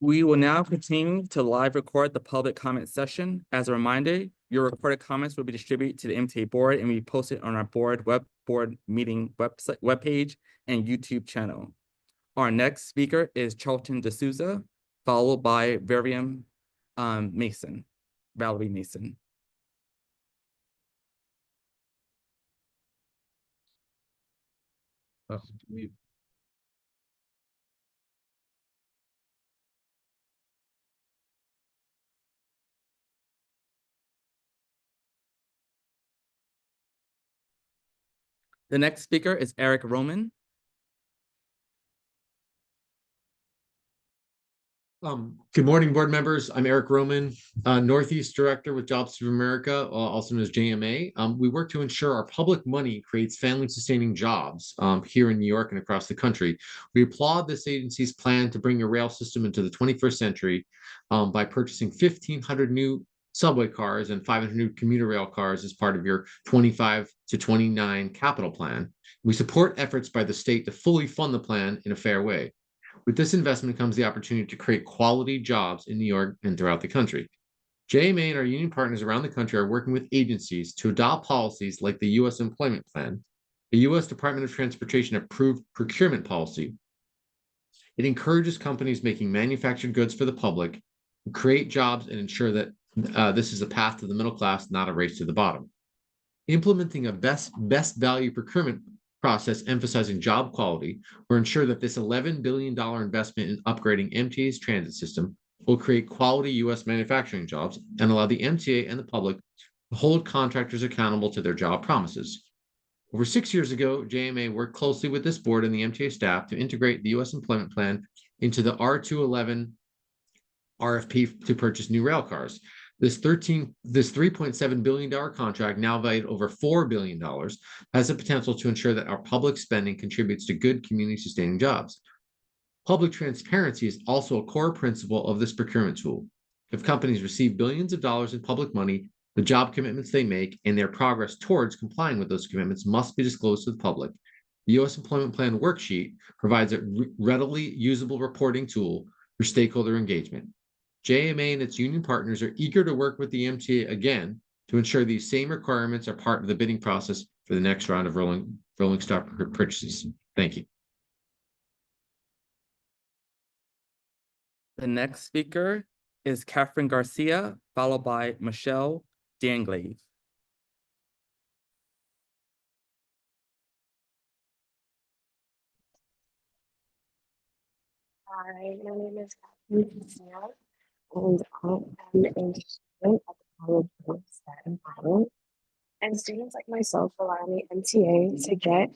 We will now continue to live record the public comment session. As a reminder, your recorded comments will be distributed to the MTA board and be posted on our board meeting webpage and YouTube channel. Our next speaker is Charlton D'Souza, followed by Valerie Mason. Oh, The next speaker is Eric Roman. Good morning, board members. I'm Eric Roman, Northeast Director with Jobs of America, also known as JMA. We work to ensure our public money creates family-sustaining jobs here in New York and across the country. We applaud this agency's plan to bring a rail system into the 21st century by purchasing 1,500 new subway cars and 500 new commuter rail cars as part of your 25 to 29 capital plan. We support efforts by the state to fully fund the plan in a fair way. With this investment comes the opportunity to create quality jobs in New York and throughout the country. JMA and our union partners around the country are working with agencies to adopt policies like the U.S. Employment Plan, the U.S. Department of Transportation approved procurement policy. It encourages companies making manufactured goods for the public to create jobs and ensure that this is a path to the middle class, not a race to the bottom. Implementing a best value procurement process emphasizing job quality will ensure that this $11 billion investment in upgrading MTA's transit system will create quality U.S. manufacturing jobs and allow the MTA and the public to hold contractors accountable to their job promises. Over 6 years ago, JMA worked closely with this board and the MTA staff to integrate the U.S. Employment Plan into the R211 RFP to purchase new rail cars. This $3.7 billion contract, now valued over $4 billion, has the potential to ensure that our public spending contributes to good community-sustaining jobs. Public transparency is also a core principle of this procurement tool. If companies receive billions of dollars in public money, the job commitments they make and their progress towards complying with those commitments must be disclosed to the public. The U.S. Employment Plan worksheet provides a readily usable reporting tool for stakeholder engagement. JMA and its union partners are eager to work with the MTA again to ensure these same requirements are part of the bidding process for the next round of rolling stock purchases. Thank you. The next speaker is Catherine Garcia, followed by Michelle Danglave. Hi, my name is Catherine Garcia, and I am a student at the College of Staten Island. And students like myself rely on the MTA to get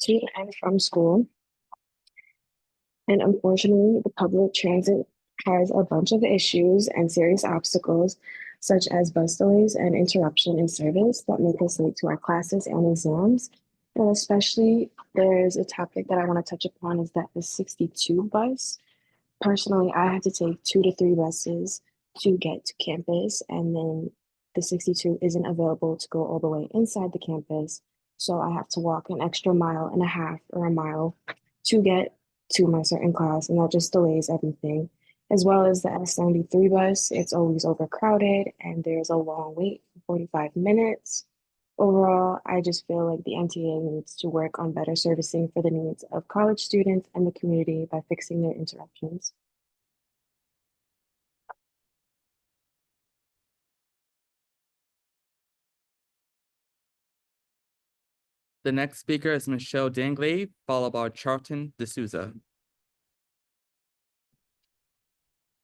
to and from school. And unfortunately, the public transit has a bunch of issues and serious obstacles, such as bus delays and interruption in service that make us late to our classes and exams. And especially, there's a topic that I want to touch upon is that the 62 bus. Personally, I have to take 2 to 3 buses to get to campus, and then the 62 isn't available to go all the way inside the campus. So I have to walk an extra mile and a half or a mile to get to my certain class, and that just delays everything. As well as the S93 bus, it's always overcrowded and there's a long wait for 45 minutes. Overall, I just feel like the MTA needs to work on better servicing for the needs of college students and the community by fixing their interruptions. The next speaker is Michelle Danglave, followed by Charlton D'Souza.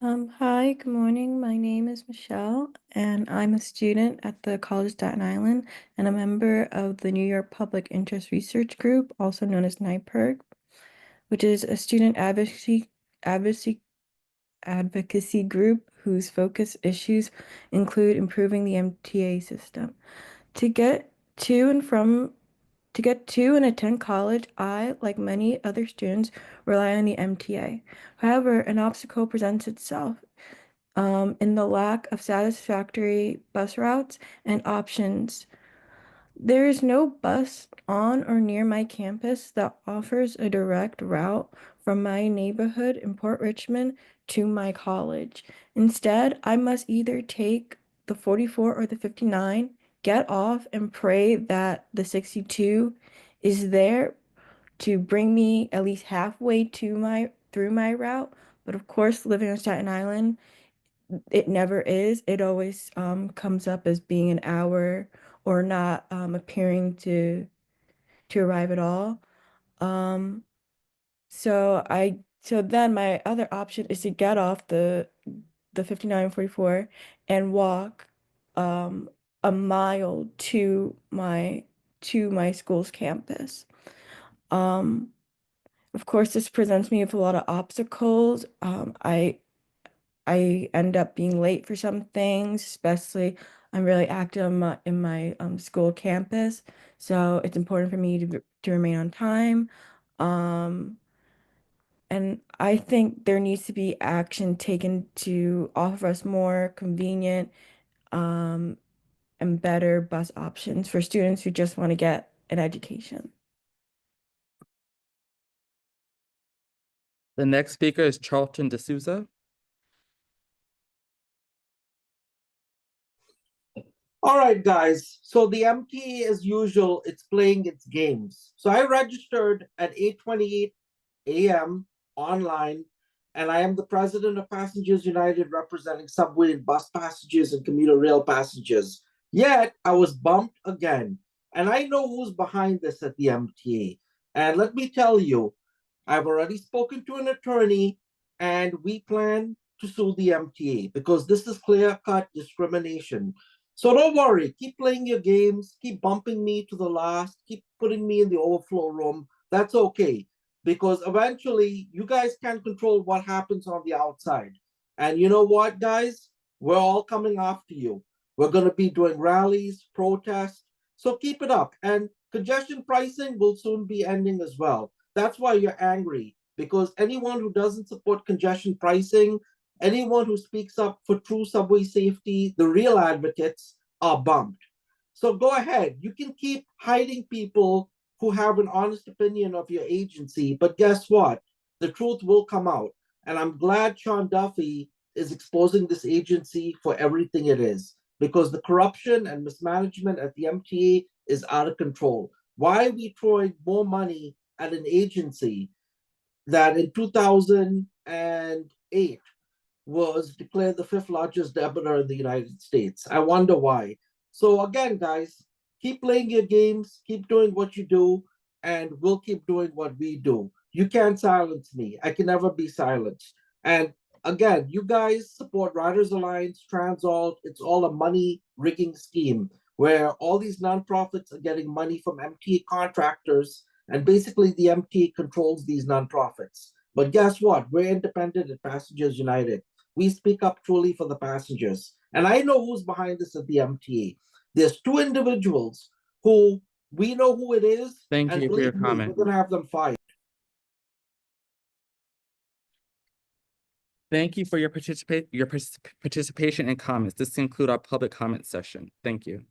Hi, good morning. My name is Michelle, and I'm a student at the College of Staten Island and a member of the New York Public Interest Research Group, also known as NYPIRG, which is a student advocacy group whose focus issues include improving the MTA system. To get to and attend college, I, like many other students, rely on the MTA. However, an obstacle presents itself in the lack of satisfactory bus routes and options. There is no bus on or near my campus that offers a direct route from my neighborhood in Port Richmond to my college. Instead, I must either take the 44 or the 59, get off and pray that the 62 is there to bring me at least halfway to my through my route. But of course, living on Staten Island, it never is. It always comes up as being an hour or not appearing to arrive at all. Um, so then my other option is to get off the 5944 and walk um a mile to my school's campus. Um, of course, this presents me with a lot of obstacles. I end up being late for some things, especially I'm really active in my school campus, so it's important for me to remain on time. Um, and I think there needs to be action taken to offer us more convenient um, and better bus options for students who just want to get an education. The next speaker is Charlton D'Souza. All right, guys. So the MTA, as usual, it's playing its games. So I registered at 8:28 a.m. online, and I am the president of Passengers United, representing subway and bus passengers and commuter rail passengers. Yet I was bumped again, and I know who's behind this at the MTA. And let me tell you, I've already spoken to an attorney, and we plan to sue the MTA because this is clear-cut discrimination. So don't worry, keep playing your games, keep bumping me to the last, keep putting me in the overflow room. That's okay, because eventually you guys can't control what happens on the outside. And you know what, guys? We're all coming after you. We're going to be doing rallies, protests. So keep it up. And congestion pricing will soon be ending as well. That's why you're angry, because anyone who doesn't support congestion pricing, anyone who speaks up for true subway safety, the real advocates, are bumped. So go ahead. You can keep hiding people who have an honest opinion of your agency, but guess what? The truth will come out. And I'm glad Sean Duffy is exposing this agency for everything it is, because the corruption and mismanagement at the MTA is out of control. Why are we throwing more money at an agency that in 2008 was declared the fifth largest debtor in the United States? I wonder why. So again, guys, keep playing your games, keep doing what you do, and we'll keep doing what we do. You can't silence me. I can never be silenced. And again, you guys support Riders Alliance, Transalt. It's all a money rigging scheme where all these nonprofits are getting money from MTA contractors, and basically the MTA controls these nonprofits. But guess what? We're independent at Passengers United. We speak up truly for the passengers. And I know who's behind this at the MTA. There's two individuals who we know who it is. Thank and you for your believe me, comment. we're going to have them fired. Thank you for your participation and comments. This concludes our public comment session. Thank you.